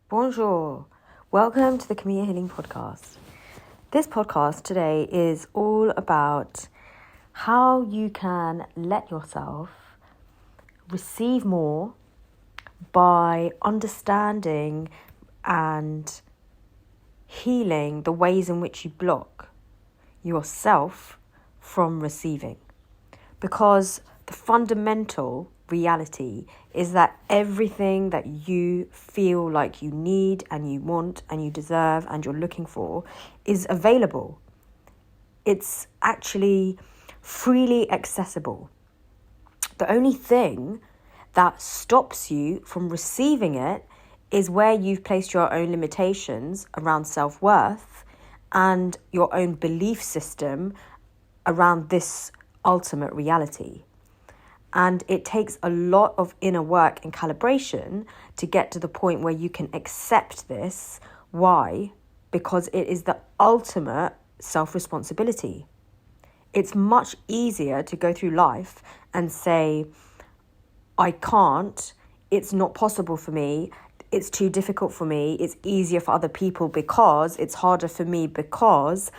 Bonjour. Welcome to the KIMIYA Healing Podcast. This podcast today is all about how you can let yourself receive more by understanding and healing the ways in which you block yourself from receiving. Because the fundamental reality is that everything that you feel like you need and you want and you deserve and you're looking for is available. It's actually freely accessible. The only thing that stops you from receiving it is where you've placed your own limitations around self-worth and your own belief system around this ultimate reality. And it takes a lot of inner work and calibration to get to the point where you can accept this. Why? Because it is the ultimate self-responsibility. It's much easier to go through life and say, I can't, it's not possible for me, it's too difficult for me, it's easier for other people because, it's harder for me because,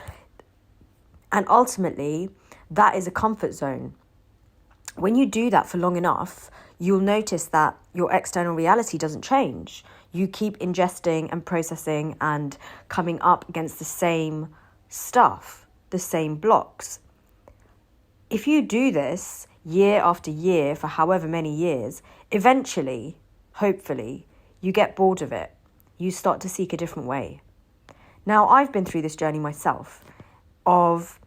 and ultimately, that is a comfort zone. When you do that for long enough, you'll notice that your external reality doesn't change. You keep ingesting and processing and coming up against the same stuff, the same blocks. If you do this year after year for however many years, eventually, hopefully, you get bored of it. You start to seek a different way. Now, I've been through this journey myself of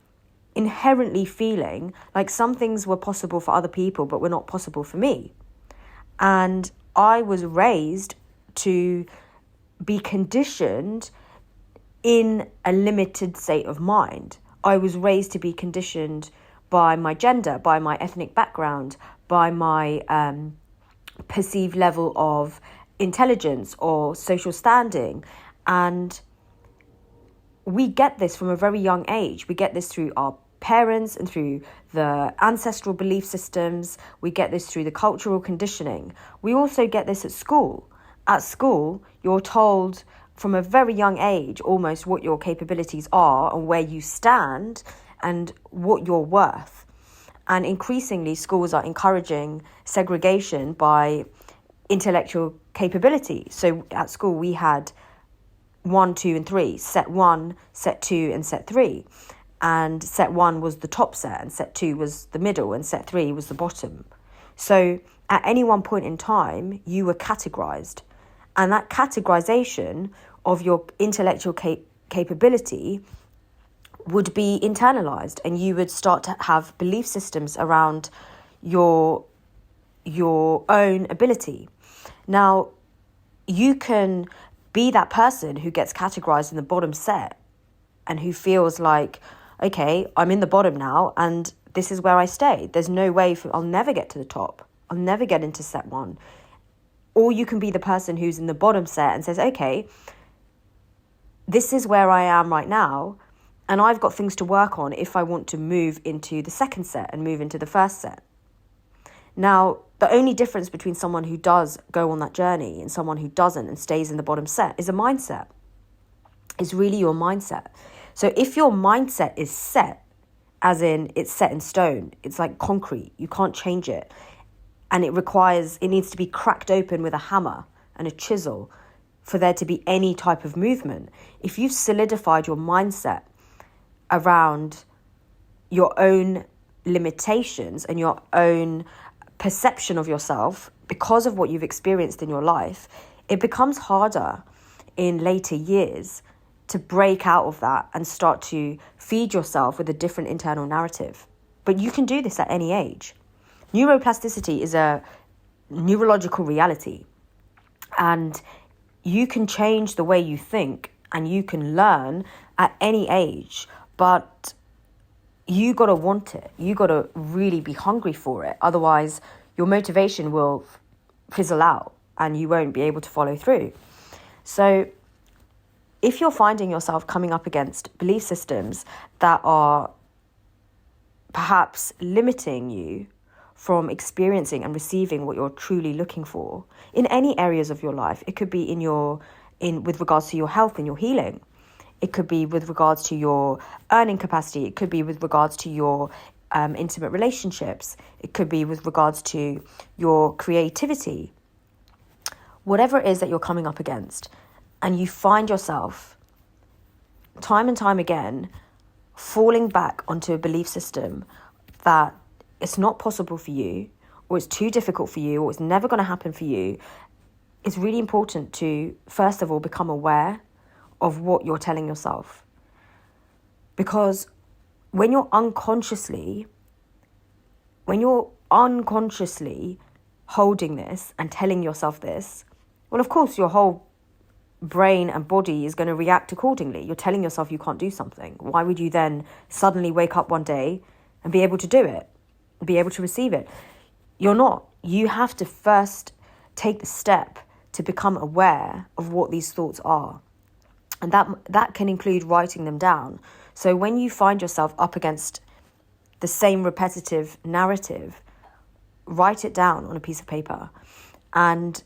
inherently feeling like some things were possible for other people but were not possible for me. And I was raised to be conditioned in a limited state of mind. I was raised to be conditioned by my gender, by my ethnic background, by my perceived level of intelligence or social standing. And we get this from a very young age. We get this through our parents and through the ancestral belief systems. We get this through the cultural conditioning. We also get this at school. At school, you're told from a very young age almost what your capabilities are and where you stand and what you're worth. And increasingly, schools are encouraging segregation by intellectual capability. So at school, we had 1, 2, and 3, set 1, set 2, and set 3. And set 1 was the top set, and set 2 was the middle, and set 3 was the bottom. So at any one point in time, you were categorized. And that categorization of your intellectual capability would be internalized, and you would start to have belief systems around your own ability. Now, you can be that person who gets categorized in the bottom set and who feels like, okay, I'm in the bottom now and this is where I stay. There's no way I'll never get to the top. I'll never get into set 1. Or you can be the person who's in the bottom set and says, okay, this is where I am right now and I've got things to work on if I want to move into the second set and move into the first set. Now, the only difference between someone who does go on that journey and someone who doesn't and stays in the bottom set is a mindset. It's really your mindset. So if your mindset is set, as in it's set in stone, it's like concrete, you can't change it. And it needs to be cracked open with a hammer and a chisel for there to be any type of movement. If you've solidified your mindset around your own limitations and your own perception of yourself because of what you've experienced in your life, it becomes harder in later years to break out of that and start to feed yourself with a different internal narrative. But you can do this at any age. Neuroplasticity is a neurological reality, and you can change the way you think and you can learn at any age, but you got to want it. You got to really be hungry for it. Otherwise, your motivation will fizzle out and you won't be able to follow through. So if you're finding yourself coming up against belief systems that are perhaps limiting you from experiencing and receiving what you're truly looking for in any areas of your life, it could be in your with regards to your health and your healing. It could be with regards to your earning capacity. It could be with regards to your intimate relationships. It could be with regards to your creativity. Whatever it is that you're coming up against, and you find yourself time and time again falling back onto a belief system that it's not possible for you, or it's too difficult for you, or it's never going to happen for you, it's really important to, first of all, become aware of what you're telling yourself. Because when you're unconsciously holding this and telling yourself this, well, of course, your whole brain and body is going to react accordingly. You're telling yourself you can't do something. Why would you then suddenly wake up one day and be able to do it, be able to receive it? You're not. You have to first take the step to become aware of what these thoughts are. And that can include writing them down. So when you find yourself up against the same repetitive narrative, write it down on a piece of paper. And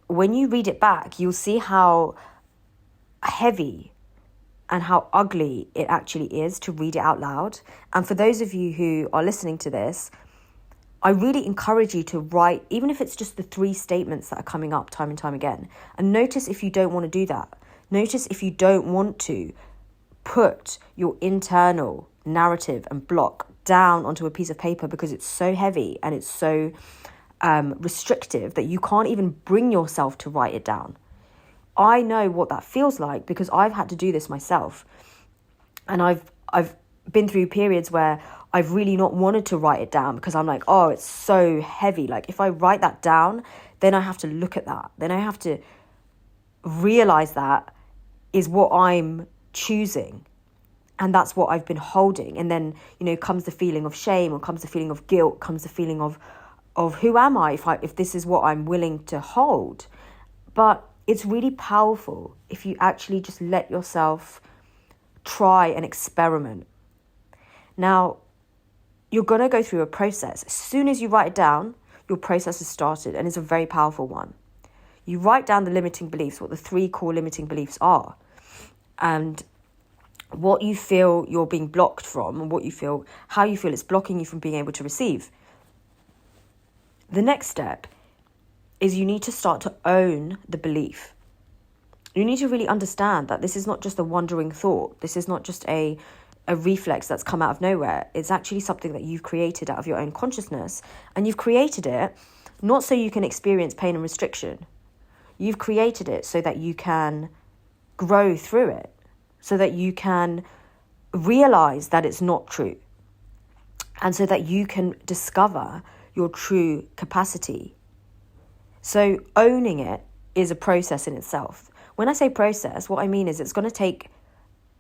when you read it back, you'll see how heavy and how ugly it actually is to read it out loud. And for those of you who are listening to this, I really encourage you to write, even if it's just the 3 statements that are coming up time and time again. And notice if you don't want to do that. Notice if you don't want to put your internal narrative and block down onto a piece of paper because it's so heavy and it's so restrictive that you can't even bring yourself to write it down. I know what that feels like because I've had to do this myself. And I've been through periods where I've really not wanted to write it down because I'm like, oh, it's so heavy. Like if I write that down, then I have to look at that. Then I have to realize that is what I'm choosing. And that's what I've been holding. And then, comes the feeling of shame, or comes the feeling of guilt, comes the feeling of who am I if this is what I'm willing to hold. But it's really powerful if you actually just let yourself try and experiment. Now, you're going to go through a process. As soon as you write it down, your process has started, and it's a very powerful one. You write down the limiting beliefs, what the 3 core limiting beliefs are, and what you feel you're being blocked from, and how you feel it's blocking you from being able to receive. The next step is you need to start to own the belief. You need to really understand that this is not just a wandering thought. This is not just a reflex that's come out of nowhere. It's actually something that you've created out of your own consciousness. And you've created it not so you can experience pain and restriction. You've created it so that you can grow through it, so that you can realize that it's not true, and so that you can discover your true capacity. So owning it is a process in itself. When I say process, what I mean is it's going to take,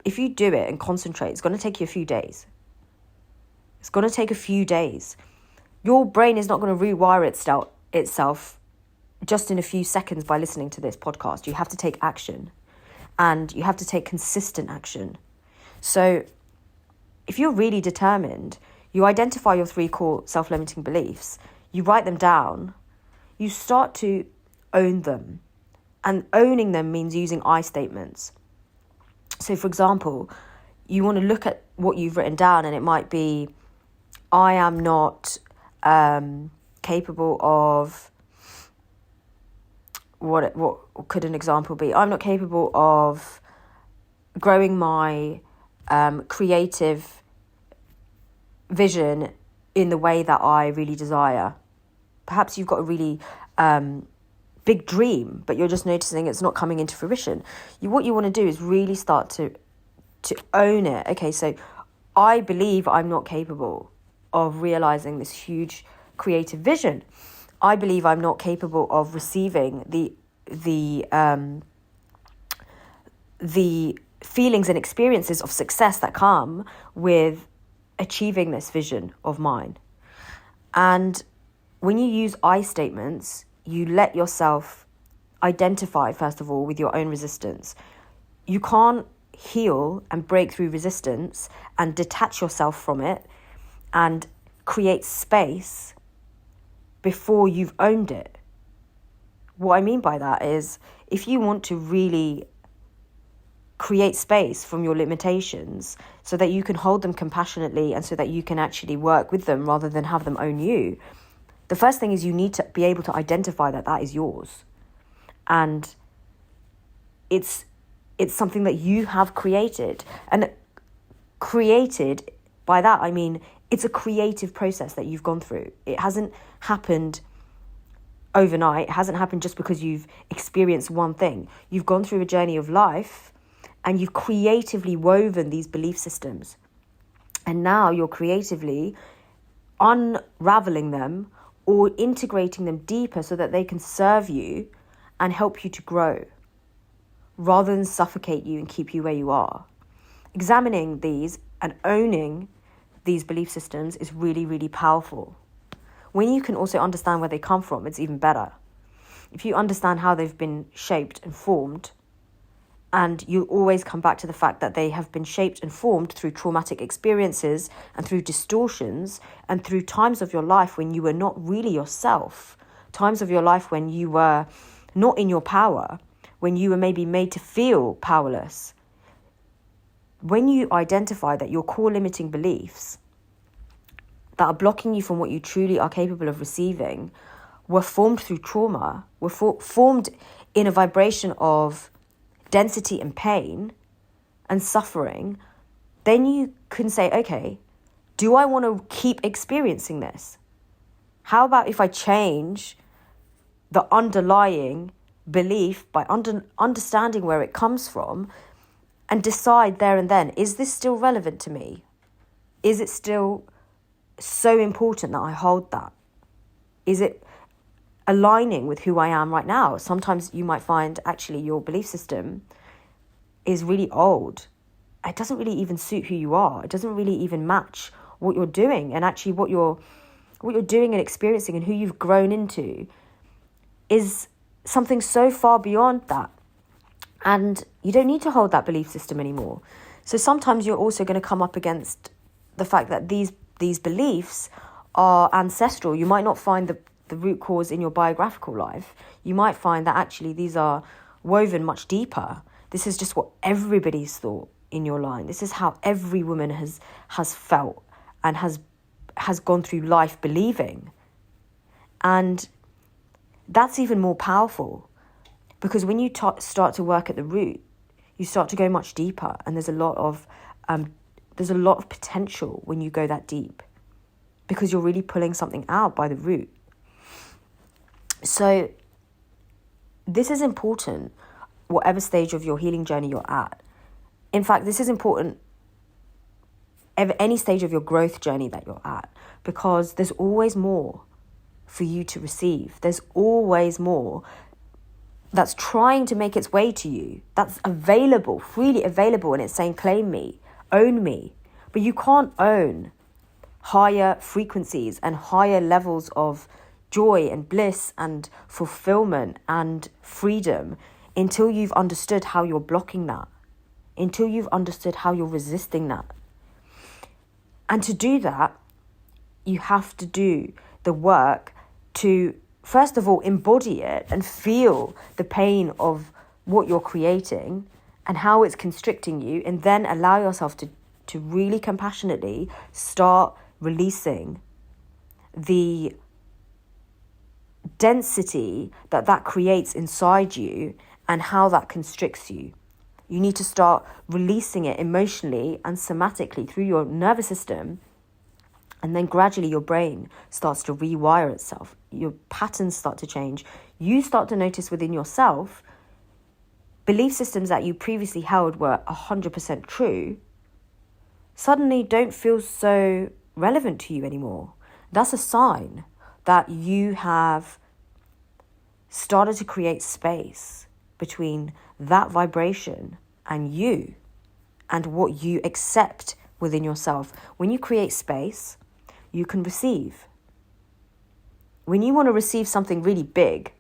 if you do it and concentrate, it's going to take you a few days. It's going to take a few days. Your brain is not going to rewire itself just in a few seconds by listening to this podcast. You have to take action, and you have to take consistent action. So if you're really determined, you identify your 3 core self-limiting beliefs, you write them down, you start to own them. And owning them means using I statements. So, for example, you want to look at what you've written down, and it might be, I am not capable of, what could an example be? I'm not capable of growing my creative vision in the way that I really desire. Perhaps you've got a really big dream, but you're just noticing it's not coming into fruition. What you want to do is really start to own it. Okay, so I believe I'm not capable of realizing this huge creative vision. I believe I'm not capable of receiving the feelings and experiences of success that come with achieving this vision of mine. And when you use I statements, you let yourself identify, first of all, with your own resistance. You can't heal and break through resistance and detach yourself from it and create space before you've owned it. What I mean by that is, if you want to really create space from your limitations so that you can hold them compassionately and so that you can actually work with them rather than have them own you, the first thing is you need to be able to identify that that is yours. And it's something that you have created. And created, by that I mean it's a creative process that you've gone through. It hasn't happened overnight. It hasn't happened just because you've experienced one thing. You've gone through a journey of life and you've creatively woven these belief systems. And now you're creatively unraveling them or integrating them deeper so that they can serve you and help you to grow rather than suffocate you and keep you where you are. Examining these and owning these belief systems is really, really powerful. When you can also understand where they come from, it's even better. If you understand how they've been shaped and formed, and you'll always come back to the fact that they have been shaped and formed through traumatic experiences and through distortions and through times of your life when you were not really yourself, times of your life when you were not in your power, when you were maybe made to feel powerless. When you identify that your core limiting beliefs that are blocking you from what you truly are capable of receiving were formed through trauma, were formed in a vibration of density and pain and suffering, then you can say, okay, do I want to keep experiencing this? How about if I change the underlying belief by understanding where it comes from and decide there and then, is this still relevant to me? Is it still so important that I hold that? Is it aligning with who I am right now? Sometimes you might find actually your belief system is really old. It doesn't really even suit who you are. It doesn't really even match what you're doing, and actually what you're doing and experiencing and who you've grown into is something so far beyond that. And you don't need to hold that belief system anymore. So sometimes you're also going to come up against the fact that these beliefs are ancestral. You might not find the root cause in your biographical life. You might find that actually these are woven much deeper. This is just what everybody's thought in your line. This is how every woman has felt and has gone through life believing. And that's even more powerful, because when you start to work at the root, you start to go much deeper, and there's a lot of potential when you go that deep, because you're really pulling something out by the root. So this is important, whatever stage of your healing journey you're at. In fact, this is important any stage of your growth journey that you're at, because there's always more for you to receive. There's always more that's trying to make its way to you, that's available, freely available, and it's saying, claim me, own me. But you can't own higher frequencies and higher levels of joy and bliss and fulfillment and freedom until you've understood how you're blocking that, until you've understood how you're resisting that. And to do that, you have to do the work to, first of all, embody it and feel the pain of what you're creating and how it's constricting you, and then allow yourself to really compassionately start releasing the density that creates inside you and how that constricts you. You need to start releasing it emotionally and somatically through your nervous system, and then gradually your brain starts to rewire itself. Your patterns start to change. You start to notice within yourself belief systems that you previously held were 100% true suddenly don't feel so relevant to you anymore. That's a sign that you have started to create space between that vibration and you and what you accept within yourself. When you create space, you can receive. When you want to receive something really big,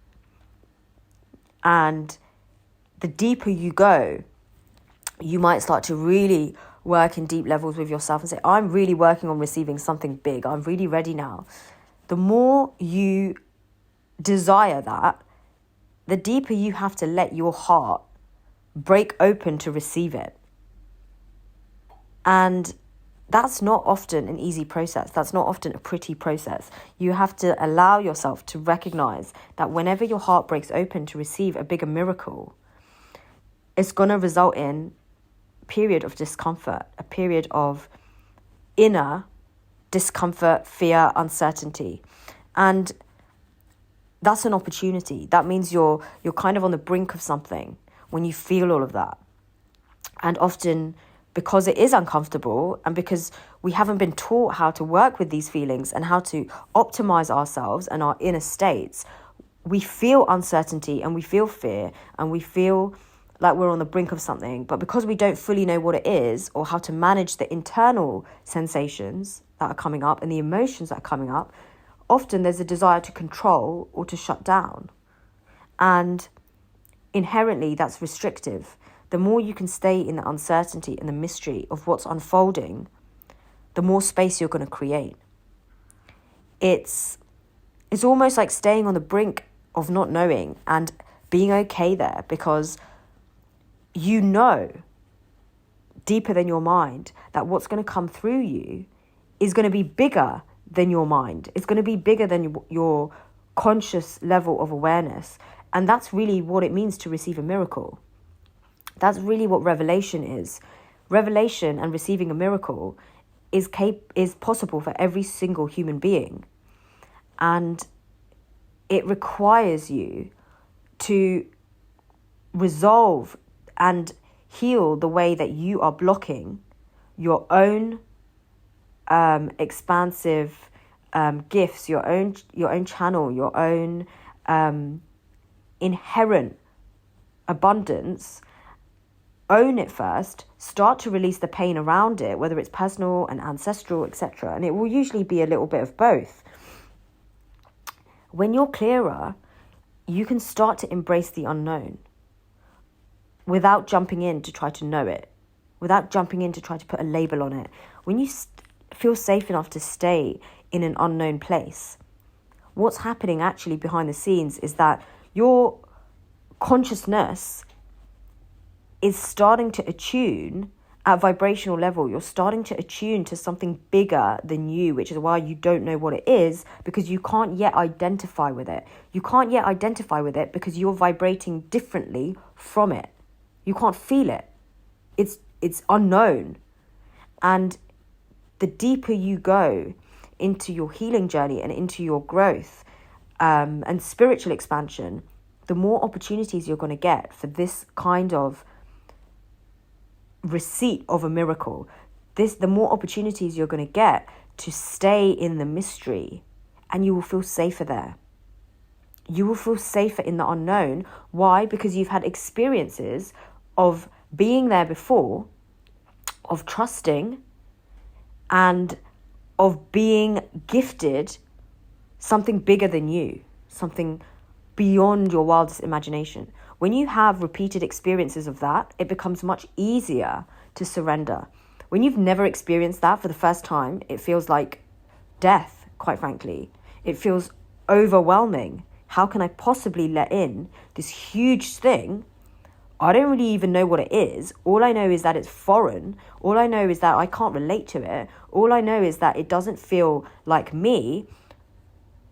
and the deeper you go, you might start to really work in deep levels with yourself and say, I'm really working on receiving something big. I'm really ready now. The more you desire that, the deeper you have to let your heart break open to receive it. And that's not often an easy process. That's not often a pretty process. You have to allow yourself to recognize that whenever your heart breaks open to receive a bigger miracle, it's going to result in a period of discomfort, a period of inner discomfort, fear, uncertainty. And that's an opportunity. That means you're kind of on the brink of something when you feel all of that. And often, because it is uncomfortable and because we haven't been taught how to work with these feelings and how to optimize ourselves and our inner states, we feel uncertainty and we feel fear and we feel like we're on the brink of something. But because we don't fully know what it is or how to manage the internal sensations that are coming up and the emotions that are coming up, often there's a desire to control or to shut down. And inherently, that's restrictive. The more you can stay in the uncertainty and the mystery of what's unfolding, the more space you're going to create. It's almost like staying on the brink of not knowing and being okay there, because you know deeper than your mind that what's going to come through you is going to be bigger than your mind. It's going to be bigger than your conscious level of awareness. And that's really what it means to receive a miracle. That's really what revelation is. Revelation and receiving a miracle is possible for every single human being. And it requires you to resolve and heal the way that you are blocking your own expansive gifts, your own channel, your own inherent abundance. Own it first, start to release the pain around it, whether it's personal and ancestral, etc. And it will usually be a little bit of both. When you're clearer, you can start to embrace the unknown without jumping in to try to know it, without jumping in to try to put a label on it. When you feel safe enough to stay in an unknown place, what's happening actually behind the scenes is that your consciousness is starting to attune at vibrational level. You're starting to attune to something bigger than you, which is why you don't know what it is, because you can't yet identify with it. You can't yet identify with it because you're vibrating differently from it. You can't feel it. It's unknown. And the deeper you go into your healing journey and into your growth and spiritual expansion, the more opportunities you're going to get for this kind of receipt of a miracle. The more opportunities you're going to get to stay in the mystery, and you will feel safer there. You will feel safer in the unknown. Why? Because you've had experiences of being there before, of trusting, and of being gifted something bigger than you, something beyond your wildest imagination. When you have repeated experiences of that, it becomes much easier to surrender. When you've never experienced that for the first time, it feels like death, quite frankly. It feels overwhelming. How can I possibly let in this huge thing? I don't really even know what it is. All I know is that it's foreign. All I know is that I can't relate to it. All I know is that it doesn't feel like me.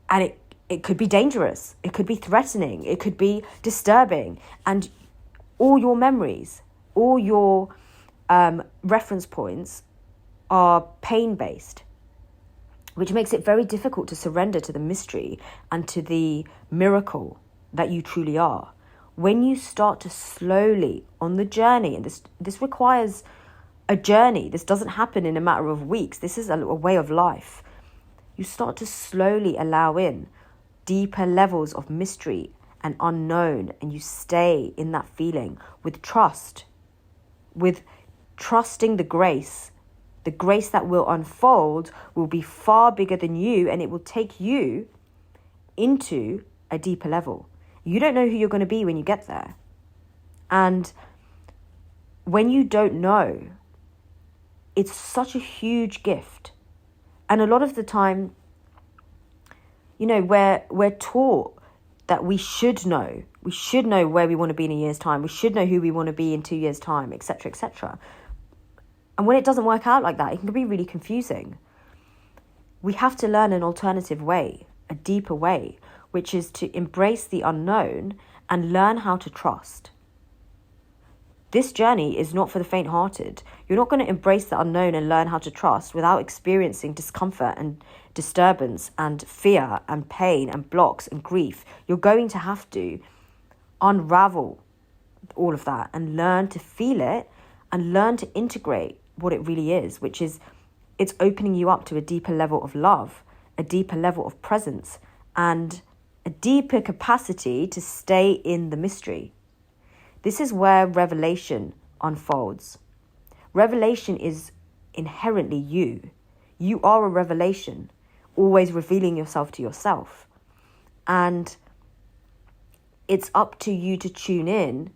And it could be dangerous. It could be threatening. It could be disturbing. And all your memories, all your reference points are pain-based, which makes it very difficult to surrender to the mystery and to the miracle that you truly are. When you start to slowly, on the journey, and this requires a journey. This doesn't happen in a matter of weeks. This is a way of life. You start to slowly allow in deeper levels of mystery and unknown, and you stay in that feeling with trust, with trusting the grace that will unfold will be far bigger than you, and it will take you into a deeper level. You don't know who you're going to be when you get there. And when you don't know, it's such a huge gift. And a lot of the time, we're taught that we should know. We should know where we want to be in a year's time. We should know who we want to be in 2 years' time, etc., etc. And when it doesn't work out like that, it can be really confusing. We have to learn an alternative way, a deeper way, which is to embrace the unknown and learn how to trust. This journey is not for the faint-hearted. You're not going to embrace the unknown and learn how to trust without experiencing discomfort and disturbance and fear and pain and blocks and grief. You're going to have to unravel all of that and learn to feel it and learn to integrate what it really is, which is it's opening you up to a deeper level of love, a deeper level of presence, and a deeper capacity to stay in the mystery. This is where revelation unfolds. Revelation is inherently you. You are a revelation, always revealing yourself to yourself. And it's up to you to tune in,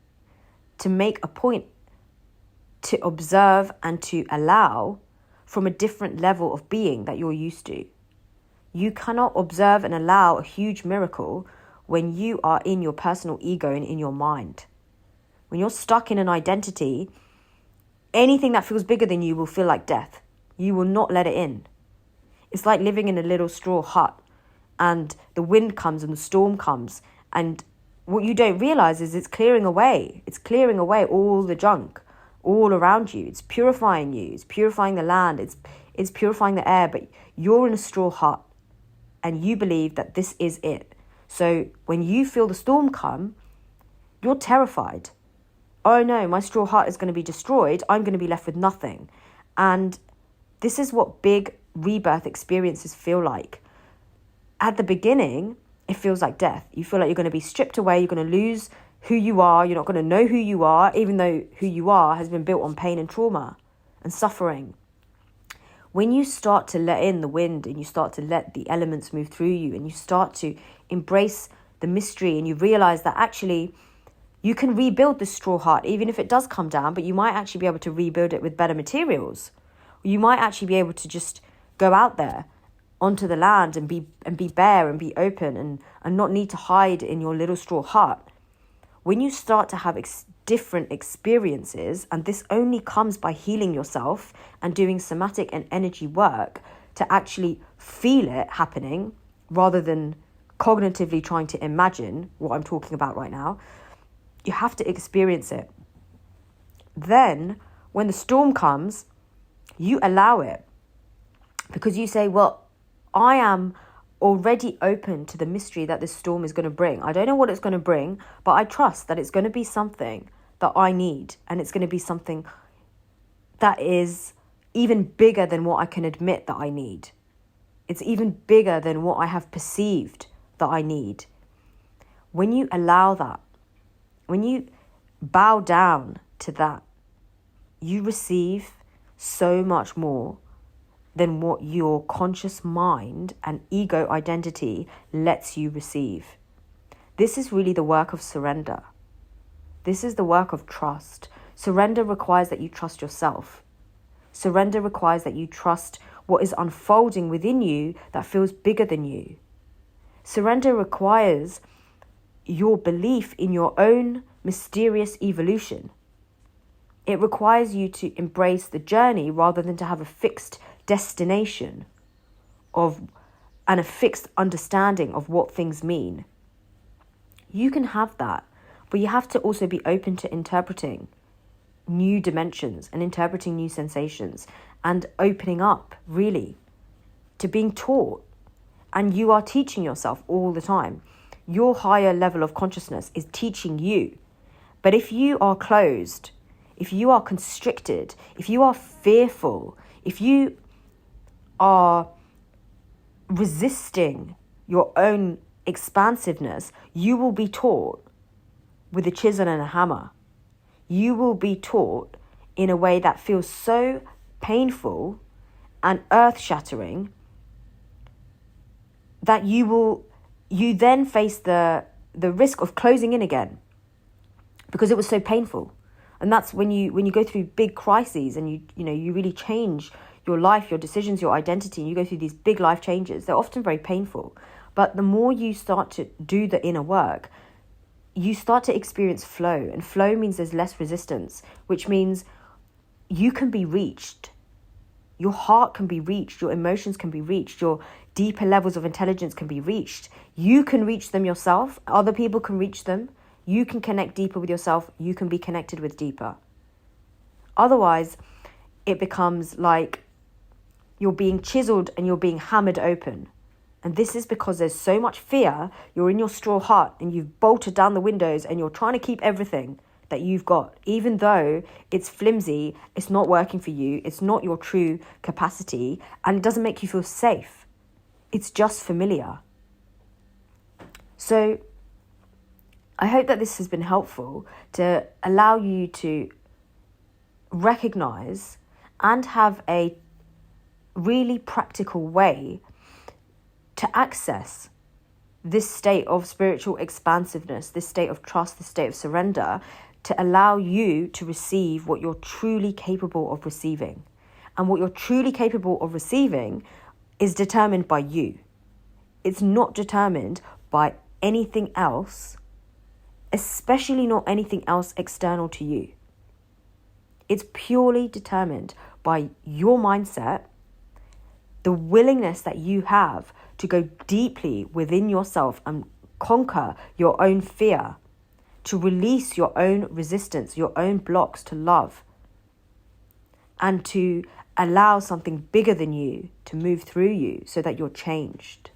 to make a point, to observe and to allow from a different level of being that you're used to. You cannot observe and allow a huge miracle when you are in your personal ego and in your mind. When you're stuck in an identity, anything that feels bigger than you will feel like death. You will not let it in. It's like living in a little straw hut and the wind comes and the storm comes, and what you don't realize is it's clearing away. It's clearing away all the junk all around you. It's purifying you. It's purifying the land. It's purifying the air, but you're in a straw hut and you believe that this is it. So when you feel the storm come, you're terrified. Oh no, my straw hut is going to be destroyed. I'm going to be left with nothing. And this is what big rebirth experiences feel like. At the beginning, it feels like death. You feel like you're going to be stripped away. You're going to lose who you are. You're not going to know who you are, even though who you are has been built on pain and trauma and suffering. When you start to let in the wind and you start to let the elements move through you and you start to embrace the mystery and you realize that actually you can rebuild this straw hut, even if it does come down, but you might actually be able to rebuild it with better materials. You might actually be able to just go out there onto the land and be bare and be open and not need to hide in your little straw hut. When you start to have different experiences, and this only comes by healing yourself and doing somatic and energy work to actually feel it happening rather than cognitively trying to imagine what I'm talking about right now, you have to experience it. Then, when the storm comes, you allow it because you say, well, I am already open to the mystery that this storm is going to bring. I don't know what it's going to bring, but I trust that it's going to be something that I need, and it's going to be something that is even bigger than what I can admit that I need. It's even bigger than what I have perceived that I need. When you allow that, when you bow down to that, you receive so much more than what your conscious mind and ego identity lets you receive. This is really the work of surrender. This is the work of trust. Surrender requires that you trust yourself. Surrender requires that you trust what is unfolding within you that feels bigger than you. Surrender requires your belief in your own mysterious evolution. It requires you to embrace the journey rather than to have a fixed destination and a fixed understanding of what things mean. You can have that, but you have to also be open to interpreting new dimensions and interpreting new sensations and opening up, really, to being taught. And you are teaching yourself all the time. Your higher level of consciousness is teaching you. But if you are closed, if you are constricted, if you are fearful, if you are resisting your own expansiveness, you will be taught with a chisel and a hammer. You will be taught in a way that feels so painful and earth-shattering that you then face the risk of closing in again because it was so painful. And that's when you go through big crises and you really change your life, your decisions, your identity, and you go through these big life changes. They're often very painful. But the more you start to do the inner work, you start to experience flow. And flow means there's less resistance, which means you can be reached. Your heart can be reached. Your emotions can be reached. Your deeper levels of intelligence can be reached. You can reach them yourself. Other people can reach them. You can connect deeper with yourself. You can be connected with deeper. Otherwise, it becomes like you're being chiseled and you're being hammered open. And this is because there's so much fear. You're in your straw hut and you've bolted down the windows and you're trying to keep everything that you've got. Even though it's flimsy, it's not working for you, it's not your true capacity, and it doesn't make you feel safe. It's just familiar. So I hope that this has been helpful to allow you to recognize and have a really practical way to access this state of spiritual expansiveness, this state of trust, this state of surrender, to allow you to receive what you're truly capable of receiving. And what you're truly capable of receiving is determined by you. It's not determined by anything else, especially not anything else external to you. It's purely determined by your mindset, the willingness that you have to go deeply within yourself and conquer your own fear, to release your own resistance, your own blocks to love, and to allow something bigger than you to move through you so that you're changed.